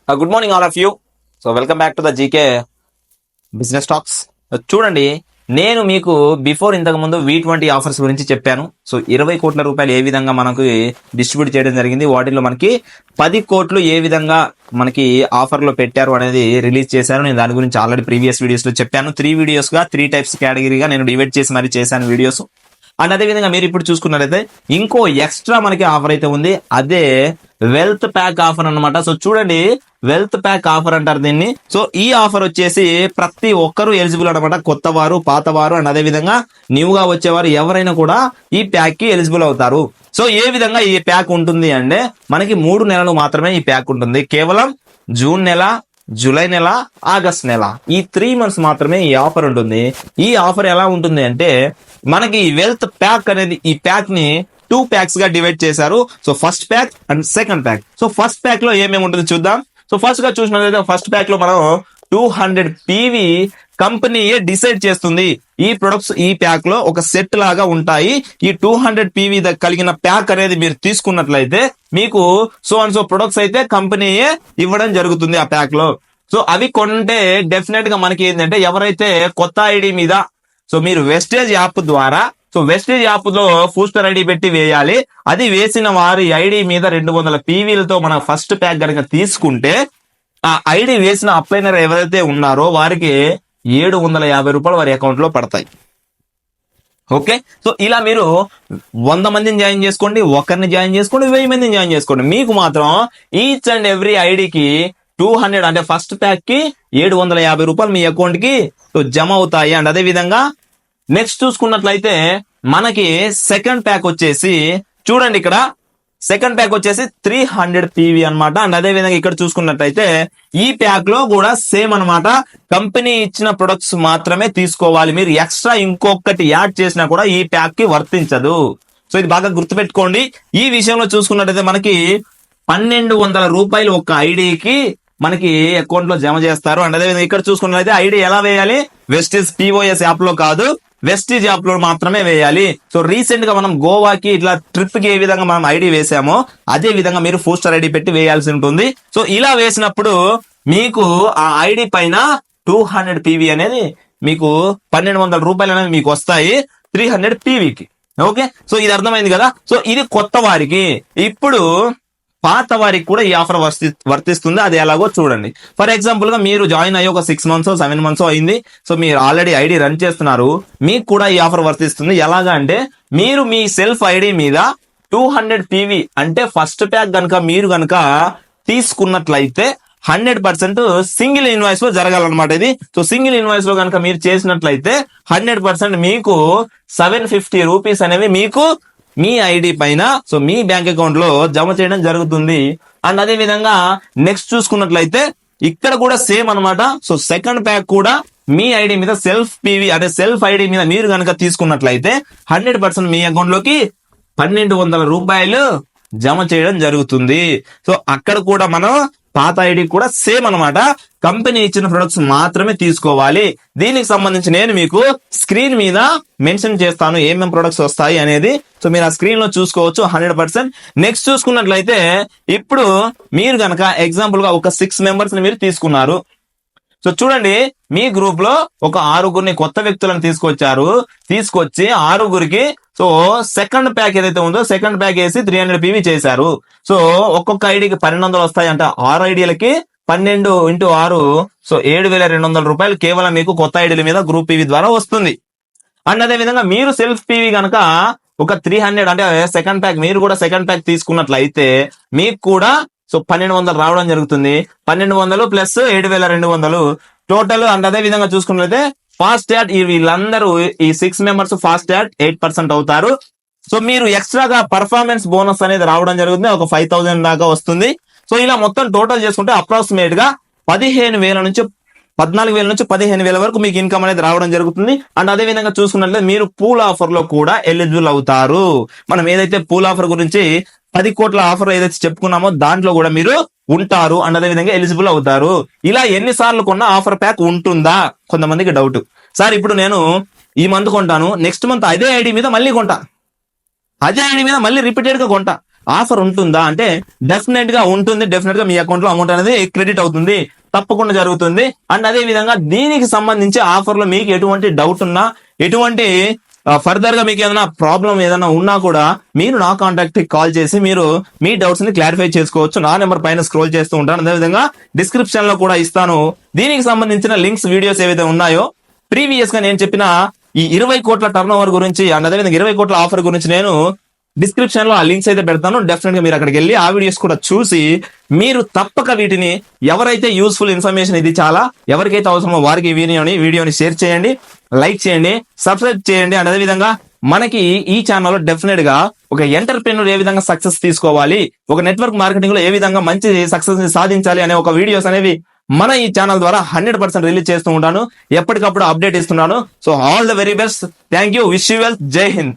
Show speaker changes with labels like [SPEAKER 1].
[SPEAKER 1] Good morning all of you. So welcome back to the GK business talks. చూడండి, నేను మీకు before ఇంతకు ముందు V20 ఆఫర్స్ గురించి చెప్పాను. సో 20 కోట్ల రూపాయలు ఏ విధంగా మనకు డిస్ట్రిబ్యూట్ చేయడం జరిగింది, వాటిలో మనకి 10 కోట్లు ఏ విధంగా మనకి ఆఫర్లో పెట్టారు అనేది రిలీజ్ చేశారు. నేను దాని గురించి ఆల్రెడీ ప్రీవియస్ వీడియోస్ లో చెప్పాను. 3 వీడియోస్ గా 3 టైప్స్ కేటగిరీగా నేను డివైడ్ చేసి మరి చేశాను వీడియోస్. అండ్ అదే విధంగా మీరు ఇప్పుడు చూసుకున్నట్లయితే ఇంకో ఎక్స్ట్రా మనకి ఆఫర్ అయితే ఉంది, అదే వెల్త్ ప్యాక్ ఆఫర్ అన్నమాట. సో చూడండి, వెల్త్ ప్యాక్ ఆఫర్ అంటారు దీన్ని. సో ఈ ఆఫర్ వచ్చేసి ప్రతి ఒక్కరూ ఎలిజిబుల్ అనమాట, కొత్త వారు, పాత వారు, అండ్ అదే విధంగా న్యూగా వచ్చేవారు ఎవరైనా కూడా ఈ ప్యాక్ కి ఎలిజిబుల్ అవుతారు. సో ఏ విధంగా ఈ ప్యాక్ ఉంటుంది అంటే మనకి 3 నెలలు మాత్రమే ఈ ప్యాక్ ఉంటుంది. కేవలం జూన్ నెల, జూలై నెల, ఆగస్ట్ నెల, ఈ 3 మంత్స్ మాత్రమే ఈ ఆఫర్ ఉంటుంది. ఈ ఆఫర్ ఎలా ఉంటుంది అంటే మనకి వెల్త్ ప్యాక్ అనేది ఈ ప్యాక్ ని 2 ప్యాక్స్ గా డివైడ్ చేశారు. So first pack and second pack. So first pack లో ఏమేమి ఉంటుంది చూద్దాం. సో ఫస్ట్ గా చూసినట్లయితే ఫస్ట్ ప్యాక్ లో మనం 200 PV కంపెనీయే డిసైడ్ చేస్తుంది. ఈ ప్రొడక్ట్స్ ఈ ప్యాక్ లో ఒక సెట్ లాగా ఉంటాయి. ఈ 200 PV కలిగిన ప్యాక్ అనేది మీరు తీసుకున్నట్లయితే మీకు సో అండ్ సో ప్రొడక్ట్స్ అయితే కంపెనీయే ఇవ్వడం జరుగుతుంది ఆ ప్యాక్ లో. సో అవి కొంటే డెఫినెట్ గా మనకి ఏంటంటే ఎవరైతే కొత్త ఐడి మీద, సో మీరు వెస్టేజ్ యాప్ ద్వారా, సో వెస్టేజ్ యాప్ లో బూస్టర్ ఐడి పెట్టి వేయాలి. అది వేసిన వారి ఐడి మీద 200 PVలతో మన ఫస్ట్ ప్యాక్ కనుక తీసుకుంటే ఆ ఐడి వేసిన అప్లైనర్ ఎవరైతే ఉన్నారో వారికి 750 రూపాయలు వారి అకౌంట్ లో పడతాయి. ఓకే, సో ఇలా మీరు 100 మందిని జాయిన్ చేసుకోండి, ఒకరిని జాయిన్ చేసుకోండి, 1000 మందిని జాయిన్ చేసుకోండి. మీకు మాత్రం ఈచ్ అండ్ ఎవ్రీ ఐడికి 200 అంటే ఫస్ట్ ప్యాక్ కి 750 రూపాయలు మీ అకౌంట్ కి జమ అవుతాయి. అండ్ అదే విధంగా నెక్స్ట్ చూసుకున్నట్లయితే మనకి సెకండ్ ప్యాక్ వచ్చేసి చూడండి, ఇక్కడ సెకండ్ ప్యాక్ వచ్చేసి 300 PV అనమాట. అండ్ అదే విధంగా ఇక్కడ చూసుకున్నట్లయితే ఈ ప్యాక్ లో కూడా సేమ్ అనమాట, కంపెనీ ఇచ్చిన ప్రొడక్ట్స్ మాత్రమే తీసుకోవాలి. మీరు ఎక్స్ట్రా ఇంకొకటి యాడ్ చేసినా కూడా ఈ ప్యాక్ కి వర్తించదు. సో ఇది బాగా గుర్తుపెట్టుకోండి. ఈ విషయంలో చూసుకున్నట్లయితే మనకి 1200 రూపాయలు ఒక ఐడికి మనకి అకౌంట్ లో జమ చేస్తారు. అండ్ అదేవిధంగా ఇక్కడ చూసుకున్నట్లయితే ఐడి ఎలా వేయాలి, వెస్టీజ్ POS యాప్ లో కాదు, వెస్టీజ్ యాప్ లో మాత్రమే వేయాలి. సో రీసెంట్ గా మనం గోవాకి ఇట్లా ట్రిప్ కి ఏ విధంగా మనం ఐడి వేసామో అదే విధంగా మీరు బూస్టర్ ఐడి పెట్టి వేయాల్సి ఉంటుంది. సో ఇలా వేసినప్పుడు మీకు ఆ ఐడి పైన 200 PV అనేది మీకు 1200 రూపాయలు అనేవి మీకు వస్తాయి 300 PVకి. ఓకే, సో ఇది అర్థమైంది కదా. సో ఇది కొత్త వారికి. ఇప్పుడు పాత వారికి కూడా ఈ ఆఫర్ వర్తిస్తుంది. అది ఎలాగో చూడండి. ఫర్ ఎగ్జాంపుల్ గా మీరు జాయిన్ అయ్యి ఒక 6 మంత్స్ 7 మంత్స్ అయింది. సో మీరు ఆల్రెడీ ఐడి రన్ చేస్తున్నారు, మీకు కూడా ఈ ఆఫర్ వర్తిస్తుంది. ఎలాగా అంటే మీరు మీ సెల్ఫ్ ఐడి మీద 200 PV అంటే ఫస్ట్ ప్యాక్ గనక మీరు గనక తీసుకున్నట్లయితే 100% సింగిల్ ఇన్వాయిస్ లో జరగాలన్నమాట ఇది. సో సింగిల్ ఇన్వాయిస్ లో కనుక మీరు చేసినట్లయితే 100% మీకు 750 రూపీస్ అనేవి మీకు మీ ఐడి పైన, సో మీ బ్యాంక్ అకౌంట్ లో జమ చేయడం జరుగుతుంది. అండ్ అదే విధంగా నెక్స్ట్ చూసుకున్నట్లయితే ఇక్కడ కూడా సేమ్ అనమాట. సో సెకండ్ ప్యాక్ కూడా మీ ఐడి మీద సెల్ఫ్ PV అంటే సెల్ఫ్ ఐడి మీద మీరు కనుక తీసుకున్నట్లయితే 100% మీ అకౌంట్ లోకి 1200 రూపాయలు జమ చేయడం జరుగుతుంది. సో అక్కడ కూడా మనం పాత ఐడి కూడా సేమ్ అనమాట, కంపెనీ ఇచ్చిన ప్రొడక్ట్స్ మాత్రమే తీసుకోవాలి. దీనికి సంబంధించి నేను మీకు స్క్రీన్ మీద మెన్షన్ చేస్తాను ఏమేమి ప్రొడక్ట్స్ వస్తాయి అనేది. సో మీరు ఆ స్క్రీన్ లో చూసుకోవచ్చు 100%. నెక్స్ట్ చూసుకున్నట్లయితే ఇప్పుడు మీరు కనుక ఎగ్జాంపుల్ గా ఒక 6 మెంబర్స్ ని మీరు తీసుకున్నారు. సో చూడండి, మీ గ్రూప్ లో ఒక 6గురిని కొత్త వ్యక్తులను తీసుకొచ్చి 6గురికి సో సెకండ్ ప్యాక్ ఏదైతే ఉందో సెకండ్ ప్యాక్ వేసి 300 PV చేశారు. సో ఒక్కొక్క ఐడికి 1200 వస్తాయి అంటే 6 ఐడియాలకి 12 × 6, సో 7200 రూపాయలు కేవలం మీకు కొత్త ఐడియాల మీద గ్రూప్ PV ద్వారా వస్తుంది. అండ్ అదే విధంగా మీరు సెల్ఫ్ PV కనుక ఒక 300 అంటే సెకండ్ ప్యాక్ మీరు కూడా సెకండ్ ప్యాక్ తీసుకున్నట్లయితే మీకు కూడా సో 1200 రావడం జరుగుతుంది. 1200 ప్లస్ 7200 టోటల్. అండ్ అదే విధంగా చూసుకున్నట్లయితే ఫాస్ట్ యాడ్ వీళ్ళందరూ ఈ 6 మెంబర్స్ ఫాస్ట్ యాడ్ 8% అవుతారు. సో మీరు ఎక్స్ట్రాగా పర్ఫార్మెన్స్ బోనస్ అనేది రావడం జరుగుతుంది, ఒక 5000 దాకా వస్తుంది. సో ఇలా మొత్తం టోటల్ చేసుకుంటే అప్రాక్సిమేట్ గా 14,000 నుంచి 15,000 వరకు మీకు ఇన్కమ్ అనేది రావడం జరుగుతుంది. అండ్ అదే విధంగా చూసుకున్నట్లయితే మీరు పూల్ ఆఫర్ లో కూడా ఎలిజిబుల్ అవుతారు. మనం ఏదైతే పూల్ ఆఫర్ గురించి 10 కోట్ల ఆఫర్ ఏదైతే చెప్పుకున్నామో దాంట్లో కూడా మీరు ఉంటారు. అండ్ అదే విధంగా ఎలిజిబుల్ అవుతారు. ఇలా ఎన్నిసార్లు కొన్నా ఆఫర్ ప్యాక్ ఉంటుందా కొంతమందికి డౌట్. సార్ ఇప్పుడు నేను ఈ మంత్ కొంటాను, నెక్స్ట్ మంత్ అదే ఐడి మీద మళ్ళీ కొంటా, అదే ఐడి మీద మళ్ళీ రిపీటెడ్ గా కొంటా, ఆఫర్ ఉంటుందా అంటే డెఫినెట్ గా ఉంటుంది. డెఫినెట్ గా మీ అకౌంట్ లో అమౌంట్ అనేది క్రెడిట్ అవుతుంది, తప్పకుండా జరుగుతుంది. అండ్ అదే విధంగా దీనికి సంబంధించి ఆఫర్ లో మీకు ఎటువంటి డౌట్ ఉన్నా, ఎటువంటి ఫర్దర్ గా మీకు ఏదైనా ప్రాబ్లం ఏదైనా ఉన్నా కూడా మీరు నా కాంటాక్ట్ కి కాల్ చేసి మీరు మీ డౌట్స్ ని క్లారిఫై చేసుకోవచ్చు. నా నెంబర్ పైన స్క్రోల్ చేస్తూ ఉంటాను, అదేవిధంగా డిస్క్రిప్షన్ లో కూడా ఇస్తాను. దీనికి సంబంధించిన లింక్స్, వీడియోస్ ఏవైతే ఉన్నాయో ప్రీవియస్ గా నేను చెప్పిన ఈ 20 కోట్ల టర్న్ ఓవర్ గురించి అండ్ అదేవిధంగా 20 కోట్ల ఆఫర్ గురించి నేను డిస్క్రిప్షన్ లో ఆ లింక్స్ అయితే పెడతాను. డెఫినెట్ గా మీరు అక్కడికి వెళ్ళి ఆ వీడియోస్ కూడా చూసి మీరు తప్పక వీటిని, ఎవరైతే యూస్ఫుల్ ఇన్ఫర్మేషన్ ఇది చాలా ఎవరికైతే అవసరమో వారికి ఈ వీడియోని షేర్ చేయండి, లైక్ చేయండి, సబ్స్క్రైబ్ చేయండి. అండ్ అదే విధంగా మనకి ఈ ఛానల్లో డెఫినెట్ గా ఒక ఎంటర్ప్రెన్యూర్ ఏ విధంగా సక్సెస్ తీసుకోవాలి, ఒక నెట్వర్క్ మార్కెటింగ్ లో ఏ విధంగా మంచి సక్సెస్ ని సాధించాలి అనే ఒక వీడియోస్ అనేవి మన ఈ ఛానల్ ద్వారా 100% రిలీజ్ చేస్తూ ఉంటాను, ఎప్పటికప్పుడు అప్డేట్ ఇస్తున్నాను. So all the very best, thank you, wish you well, జై హింద్.